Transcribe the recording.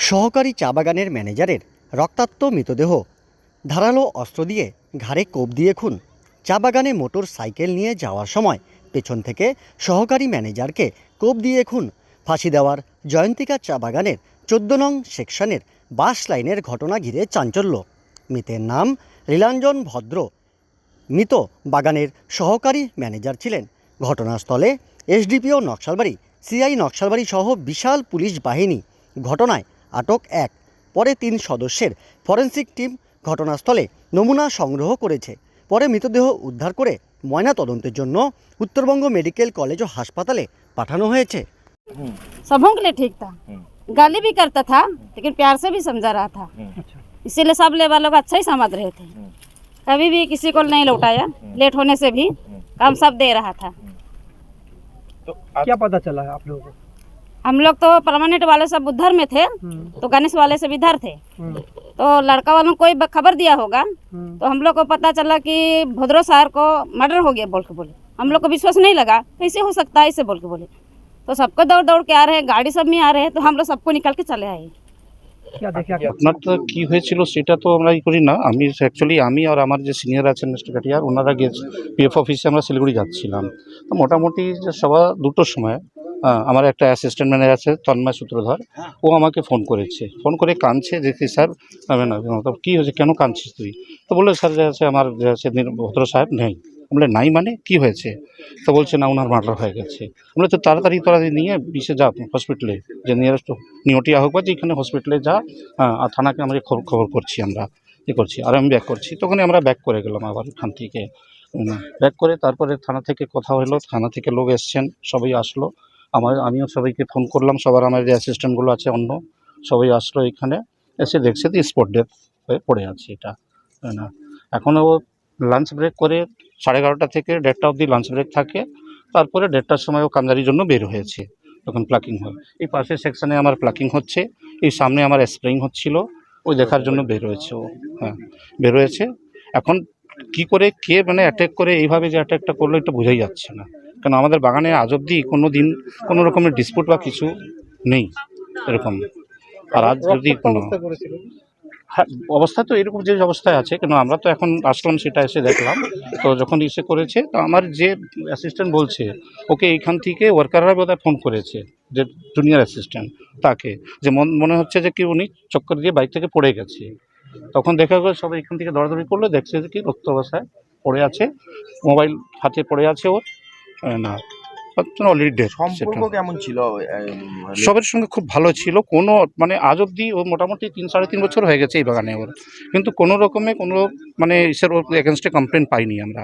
সহকারী চা বাগানের ম্যানেজারের রক্তাক্ত মৃতদেহ, ধারালো অস্ত্র দিয়ে ঘাড়ে কোপ দিয়ে খুন। চা বাগানে মোটর সাইকেল নিয়ে যাওয়ার সময় পেছন থেকে সহকারী ম্যানেজারকে কোপ দিয়ে খুন। ফাঁসি দেওয়ার জয়ন্তিকা চা বাগানের 14 নং সেকশনের বাস লাইনের ঘটনা ঘিরে চাঞ্চল্য। মৃতের নাম লীলাঞ্জন ভদ্র। মৃত বাগানের সহকারী ম্যানেজার ছিলেন। ঘটনাস্থলে এসডিপিও নকশালবাড়ি, সিআই নকশালবাড়ি সহ বিশাল পুলিশ বাহিনী। ঘটনায় আটক এক। পরে 3 সদস্যের ফরেনসিক টিম ঘটনাস্থলে নমুনা সংগ্রহ করেছে। পরে মৃতদেহ উদ্ধার করে ময়না তদন্তের জন্য উত্তরবঙ্গ মেডিকেল কলেজ ও হাসপাতালে পাঠানো হয়েছে। सबों के लिए ठीक था, गाली भी करता था लेकिन प्यार से भी समझा रहा था। इसीलिए सब लेबर लोग अच्छा ही समझ रहे थे, कभी भी किसी को नहीं लौटाया। लेट होने से भी काम सब दे रहा था। तो क्या पता चला है आप लोगों को? हम लोग तो परमानेंट वाले सब उधर में थे, तो गणेश वाले से भी इधर थे। तो लड़का वालों को कोई खबर दिया होगा, तो हम लोग को पता चला कि भद्रो सर को मर्डर हो गया बोल के बोले। हम लोग को विश्वास नहीं लगा, कैसे हो सकता है ऐसे बोल के बोले। तो सबको दौड़ दौड़ के आ रहे हैं, गाड़ी सब में आ रहे हैं, तो हम लोग सबको निकल के चले आए। क्या देखा? আপনার তো কি হয়েছিল সেটা তো আমরা করি না। আমি আর আমার যে সিনিয়র আছেন মিস্টার কাটিয়ার, ওনারা গিয়ে পিএফ অফিসে আমরা শিলিগুড়ি যাচ্ছিলাম। তো মোটামুটি যে সবা 2টোর সময় আমার একটা অ্যাসিস্ট্যান্ট ম্যানেজার আছে তন্ময় সূত্রধর, ও আমাকে ফোন করেছে। ফোন করে কাঁদছে, দেখছি স্যার না তো কী হয়েছে, কেন কাঁদছিস তুই? তো বললো স্যার যে আছে আমার যে আছে ভদ্র সাহেব নেই। বলে নাই মানে কি হয়েছে? তো বলছে না ওনার মার্ডার হয়ে গেছে। বলে তো তাড়াতাড়ি তোরা নিয়ে বিশে যা হসপিটালে, যে নিয়ারেস্ট নিউটিয়া হোক বা যেখানে হসপিটালে যা, আর থানাকে আমরা খবর করছি, আমরা করছি। আর আমি ব্যাক করছি, তখনই আমরা ব্যাক করে গেলাম আবার ওখান থেকে। ব্যাক করে তারপরে থানা থেকে কথা হলো, থানা থেকে লোক এসছেন, সবাই আসলো। আমিও সবাইকে ফোন করলাম, সবার আমার যে অ্যাসিস্ট্যান্টগুলো আছে অন্য সবাই আসলো এখানে, এসে দেখছে তো স্পট ডেথ হয়ে পড়ে আছে এটা না। এখনও লাঞ্চ ব্রেক করে 11:30 থেকে 1:30 অবধি লাঞ্চ ব্রেক থাকে। তারপরে 1:30টার সময় ও কামদারির জন্য বের হয়েছে, তখন প্লাকিং হয়। এই পাশের সেকশনে আমার প্লাকিং হচ্ছে, এই সামনে আমার স্প্রেইং হচ্ছিল, ওই দেখার জন্য বের হয়েছে ও। হ্যাঁ, বের হয়েছে। এখন কি করে কে মানে অ্যাটাক করে এইভাবে যে অ্যাটাকটা করলো এটা বোঝাই যাচ্ছে না। কারণ আমাদের বাগানে আজ অবধি কোনো দিন কোনো রকমের ডিসপুট বা কিছু নেই এরকম। আর আজ যদি কোনো হ্যাঁ অবস্থা তো এরকম যে অবস্থায় আছে, কেন আমরা তো এখন আসলাম সেটা এসে দেখলাম। তো যখন এসে করেছে, তো আমার যে অ্যাসিস্ট্যান্ট বলছে ওকে এইখান থেকে ওয়ার্কাররা বোধহয় ফোন করেছে, যে জুনিয়র অ্যাসিস্ট্যান্ট তাকে, যে মনে হচ্ছে যে কি উনি চক্কর দিয়ে বাইক থেকে পড়ে গেছে। তখন দেখা গেল সবাই এখান থেকে দৌড়াদৌড়ি করলো, দেখছে যে কি রক্ত অবস্থায় পড়ে আছে, মোবাইল হাতে পড়ে আছে ওর না অলরেডি ডেট। সম্পর্ক কেমন ছিল? সবার সঙ্গে খুব ভালো ছিল। কোনো মানে আজ অবধি ও মোটামুটি 3-3.5 বছর হয়ে গেছে এই বাগানে ওর, কিন্তু কোনো রকমে কোনো মানে ইসের ওর এগেনস্টে কমপ্লেন পাইনি আমরা।